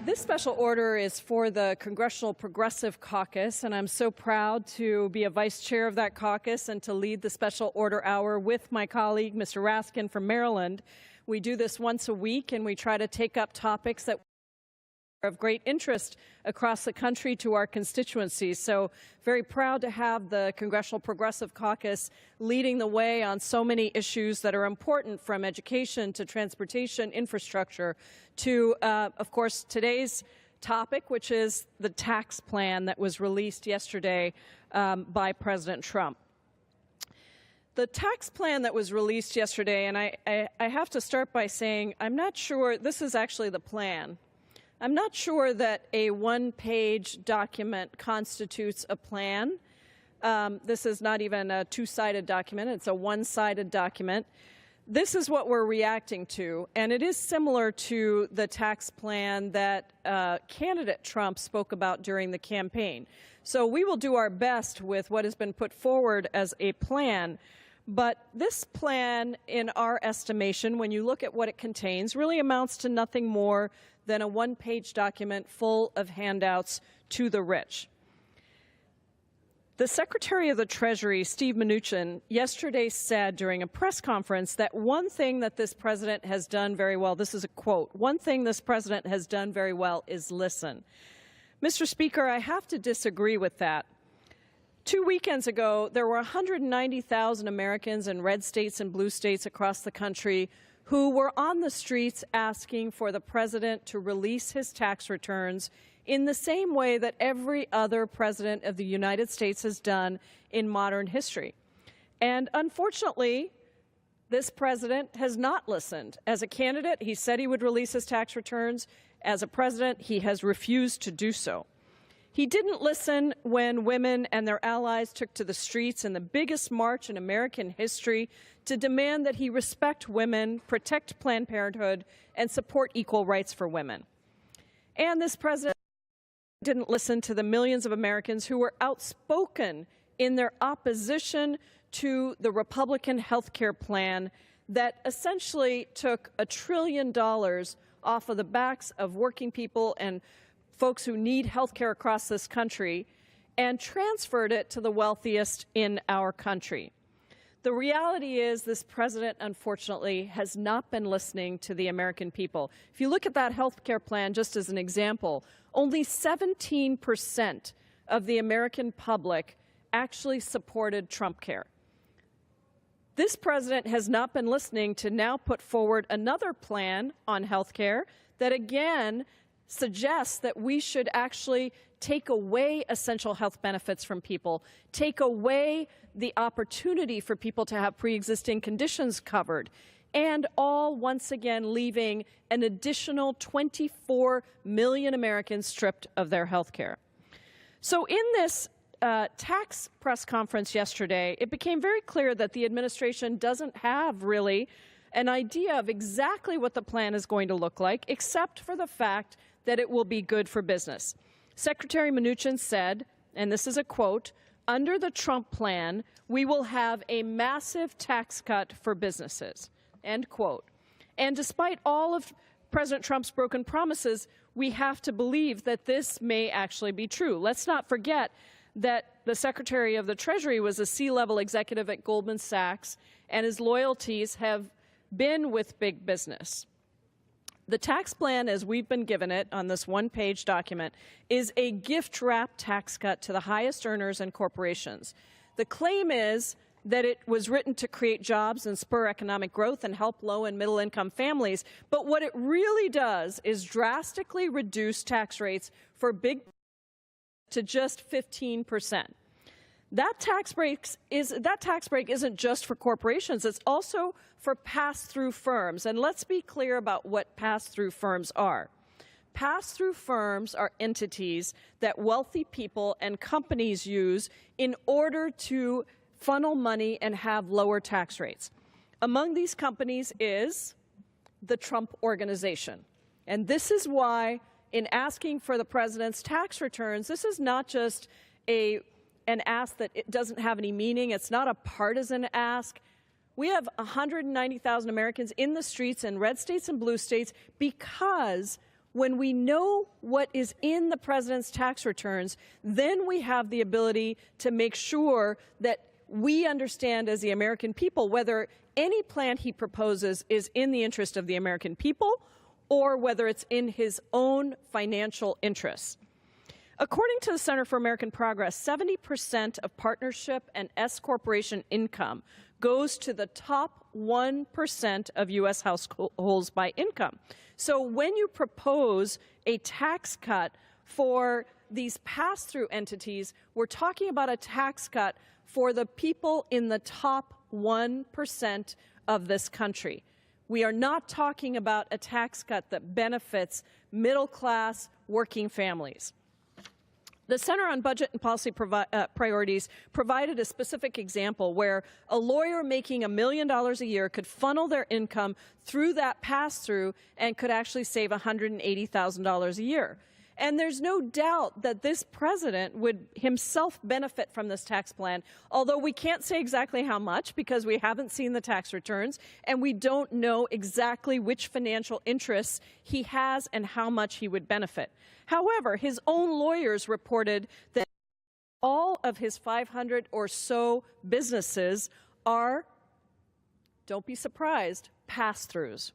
This special order is for the Congressional Progressive Caucus, and I'm so proud to be a vice chair of that caucus and to lead the special order hour with my colleague, Mr. Raskin from Maryland. We do this once a week, and we try to take up topics that are of great interest across the country to our constituencies. So very proud to have the Congressional Progressive Caucus leading the way on so many issues that are important, from education to transportation, infrastructure, to, of course, today's topic, which is the tax plan that was released yesterday by President Trump. The tax plan that was released yesterday, and I have to start by saying I'm not sure this is actually the plan. I'm not sure that a one-page document constitutes a plan. This is not even a two-sided document. It's a one-sided document. This is what we're reacting to, and it is similar to the tax plan that candidate Trump spoke about during the campaign. So we will do our best with what has been put forward as a plan. But this plan, in our estimation, when you look at what it contains, really amounts to nothing more than a one-page document full of handouts to the rich. The Secretary of the Treasury, Steve Mnuchin, yesterday said during a press conference that one thing that this president has done very well, this is a quote, one thing this president has done very well is listen. Mr. Speaker, I have to disagree with that. 2 weekends ago, there were 190,000 Americans in red states and blue states across the country who were on the streets asking for the president to release his tax returns in the same way that every other president of the United States has done in modern history. And unfortunately, this president has not listened. As a candidate, he said he would release his tax returns. As a president, he has refused to do so. He didn't listen when women and their allies took to the streets in the biggest march in American history to demand that he respect women, protect Planned Parenthood, and support equal rights for women. And this president didn't listen to the millions of Americans who were outspoken in their opposition to the Republican health care plan that essentially took $1 trillion off of the backs of working people and folks who need health care across this country and transferred it to the wealthiest in our country. The reality is this president, unfortunately, has not been listening to the American people. If you look at that health care plan, just as an example, only 17% of the American public actually supported Trump care. This president has not been listening to now put forward another plan on health care that, again, suggests that we should actually take away essential health benefits from people, take away the opportunity for people to have pre-existing conditions covered, and all once again leaving an additional 24 million Americans stripped of their health care. So in this tax press conference yesterday, it became very clear that the administration doesn't have really an idea of exactly what the plan is going to look like, except for the fact that it will be good for business. Secretary Mnuchin said, and this is a quote, "Under the Trump plan, we will have a massive tax cut for businesses," end quote. And despite all of President Trump's broken promises, we have to believe that this may actually be true. Let's not forget that the Secretary of the Treasury was a C-level executive at Goldman Sachs, and his loyalties have been with big business. The tax plan, as we've been given it on this one-page document, is a gift-wrapped tax cut to the highest earners and corporations. The claim is that it was written to create jobs and spur economic growth and help low- and middle-income families, but what it really does is drastically reduce tax rates for big to just 15%. That tax break isn't just for corporations, it's also for pass-through firms. And let's be clear about what pass-through firms are. Pass-through firms are entities that wealthy people and companies use in order to funnel money and have lower tax rates. Among these companies is the Trump Organization. And this is why, in asking for the president's tax returns, this is not just an ask that it doesn't have any meaning. It's not a partisan ask. We have 190,000 Americans in the streets in red states and blue states because When we know what is in the president's tax returns, then we have the ability to make sure that we understand as the American people whether any plan he proposes is in the interest of the American people or whether it's in his own financial interests. According to the Center for American Progress, 70% of partnership and S corporation income goes to the top 1% of U.S. households by income. So when you propose a tax cut for these pass-through entities, we're talking about a tax cut for the people in the top 1% of this country. We are not talking about a tax cut that benefits middle-class working families. The Center on Budget and Policy Priorities provided a specific example where a lawyer making $1 million a year could funnel their income through that pass-through and could actually save $180,000 a year. And there's no doubt that this president would himself benefit from this tax plan, although we can't say exactly how much because we haven't seen the tax returns and we don't know exactly which financial interests he has and how much he would benefit. However, his own lawyers reported that all of his 500 or so businesses are, don't be surprised, pass-throughs.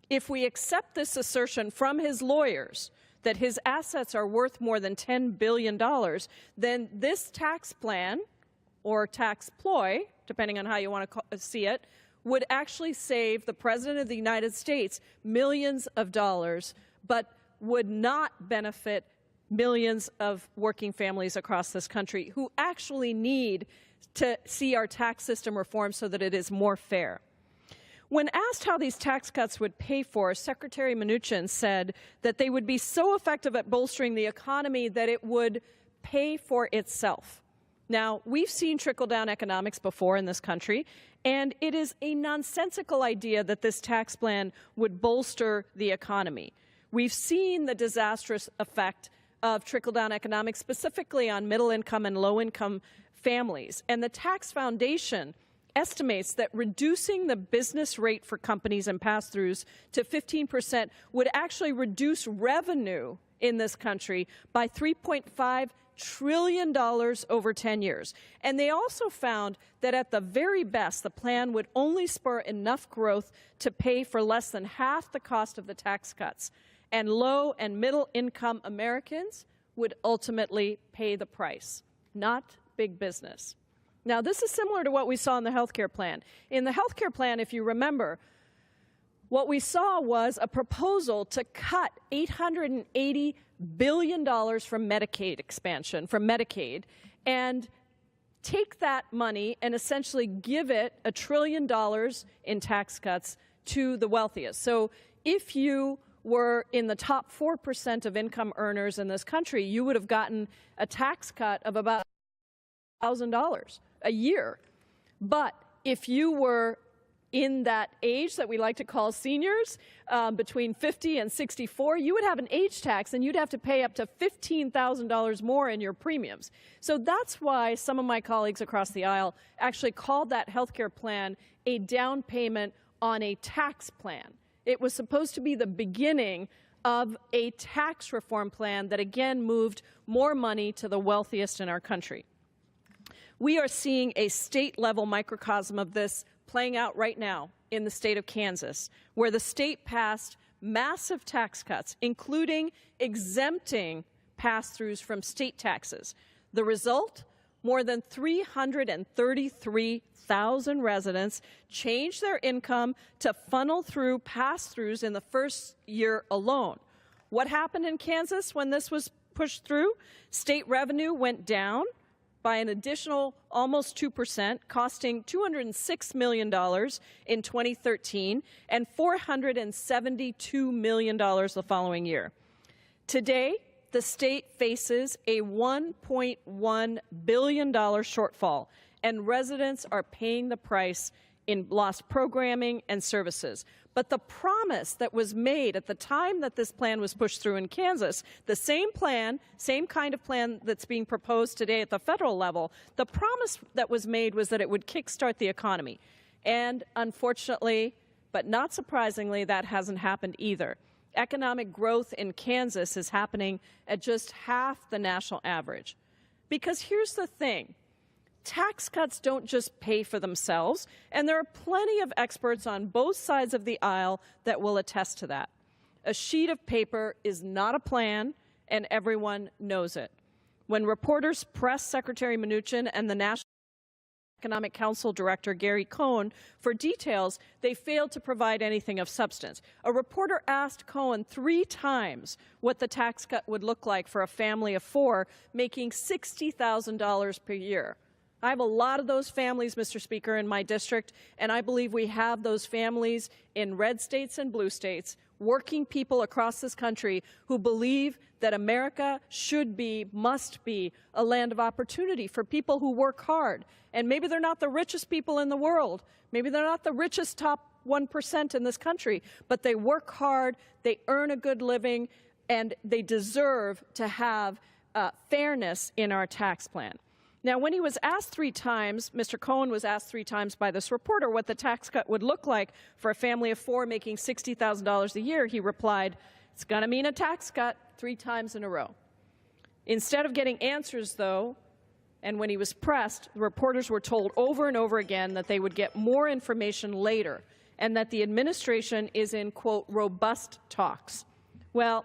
If we accept this assertion from his lawyers, that his assets are worth more than $10 billion, then this tax plan, or tax ploy, depending on how you want to see it, would actually save the President of the United States millions of dollars, but would not benefit millions of working families across this country who actually need to see our tax system reformed so that it is more fair. When asked how these tax cuts would pay for, Secretary Mnuchin said that they would be so effective at bolstering the economy that it would pay for itself. Now, we've seen trickle-down economics before in this country, and it is a nonsensical idea that this tax plan would bolster the economy. We've seen the disastrous effect of trickle-down economics, specifically on middle-income and low-income families, and the Tax Foundation estimates that reducing the business rate for companies and pass-throughs to 15% would actually reduce revenue in this country by $3.5 trillion over 10 years. And they also found that at the very best, the plan would only spur enough growth to pay for less than half the cost of the tax cuts. And low and middle income Americans would ultimately pay the price, not big business. Now, this is similar to what we saw in the health care plan. In the health care plan, if you remember, what we saw was a proposal to cut $880 billion from Medicaid expansion, from Medicaid, and take that money and essentially give it $1 trillion in tax cuts to the wealthiest. So if you were in the top 4% of income earners in this country, you would have gotten a tax cut of about $1,000 a year. But if you were in that age that we like to call seniors, between 50 and 64, you would have an age tax and you'd have to pay up to $15,000 more in your premiums. So that's why some of my colleagues across the aisle actually called that health care plan a down payment on a tax plan. It was supposed to be the beginning of a tax reform plan that again moved more money to the wealthiest in our country. We are seeing a state-level microcosm of this playing out right now in the state of Kansas, where the state passed massive tax cuts, including exempting pass-throughs from state taxes. The result? More than 333,000 residents changed their income to funnel through pass-throughs in the first year alone. What happened in Kansas when this was pushed through? State revenue went down by an additional almost 2%, costing $206 million in 2013 and $472 million the following year. Today, the state faces a $1.1 billion shortfall, and residents are paying the price in lost programming and services. But the promise that was made at the time that this plan was pushed through in Kansas, the same plan, same kind of plan that's being proposed today at the federal level, the promise that was made was that it would kickstart the economy. And unfortunately, but not surprisingly, that hasn't happened either. economic growth in Kansas is happening at just half the national average. Because here's the thing. Tax cuts don't just pay for themselves, and there are plenty of experts on both sides of the aisle that will attest to that. A sheet of paper is not a plan, and everyone knows it. When reporters pressed Secretary Mnuchin and the National Economic Council Director Gary Cohn for details, they failed to provide anything of substance. A reporter asked Cohn 3 times what the tax cut would look like for a family of 4 making $60,000 per year. I have a lot of those families, Mr. Speaker, in my district, and I believe we have those families in red states and blue states, working people across this country who believe that America should be, must be, a land of opportunity for people who work hard. And maybe they're not the richest people in the world. Maybe they're not the richest top 1% in this country, but they work hard, they earn a good living, and they deserve to have fairness in our tax plan. Now, when he was asked 3 times, Mr. Cohn was asked 3 times by this reporter what the tax cut would look like for a family of 4 making $60,000 a year, he replied, "It's going to mean a tax cut," 3 times in a row. Instead of getting answers, though, and when he was pressed, the reporters were told over and over again that they would get more information later and that the administration is in, quote, robust talks. Well,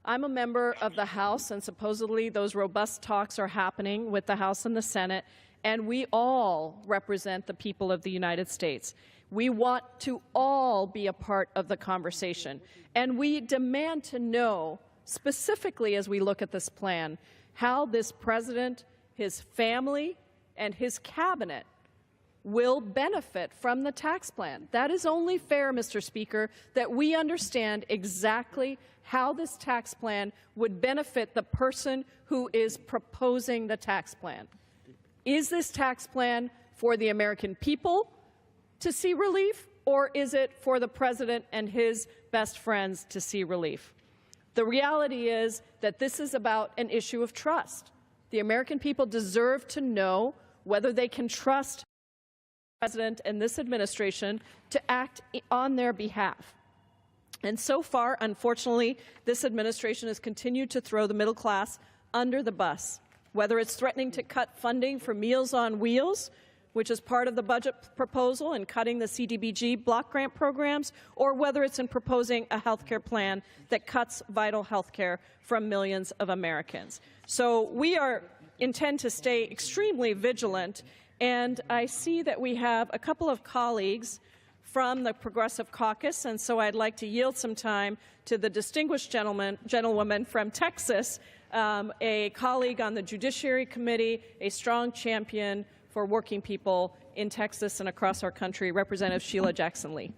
I'm a member of the House, and supposedly those robust talks are happening with the House and the Senate, and we all represent the people of the United States. We want to all be a part of the conversation, and we demand to know, specifically as we look at this plan, how this president, his family, and his cabinet will benefit from the tax plan. That is only fair, Mr. Speaker, that we understand exactly how this tax plan would benefit the person who is proposing the tax plan. Is this tax plan for the American people to see relief, or is it for the president and his best friends to see relief? The reality is that this is about an issue of trust. The American people deserve to know whether they can trust the president and this administration to act on their behalf. And so far, unfortunately, this administration has continued to throw the middle class under the bus, whether it's threatening to cut funding for Meals on Wheels, which is part of the budget proposal, and cutting the CDBG block grant programs, or whether it's in proposing a health care plan that cuts vital health care from millions of Americans. So we intend to stay extremely vigilant, and I see that we have a couple of colleagues from the Progressive Caucus, and so I'd like to yield some time to the distinguished gentlewoman from Texas, a colleague on the Judiciary Committee, a strong champion for working people in Texas and across our country, Representative Sheila Jackson Lee.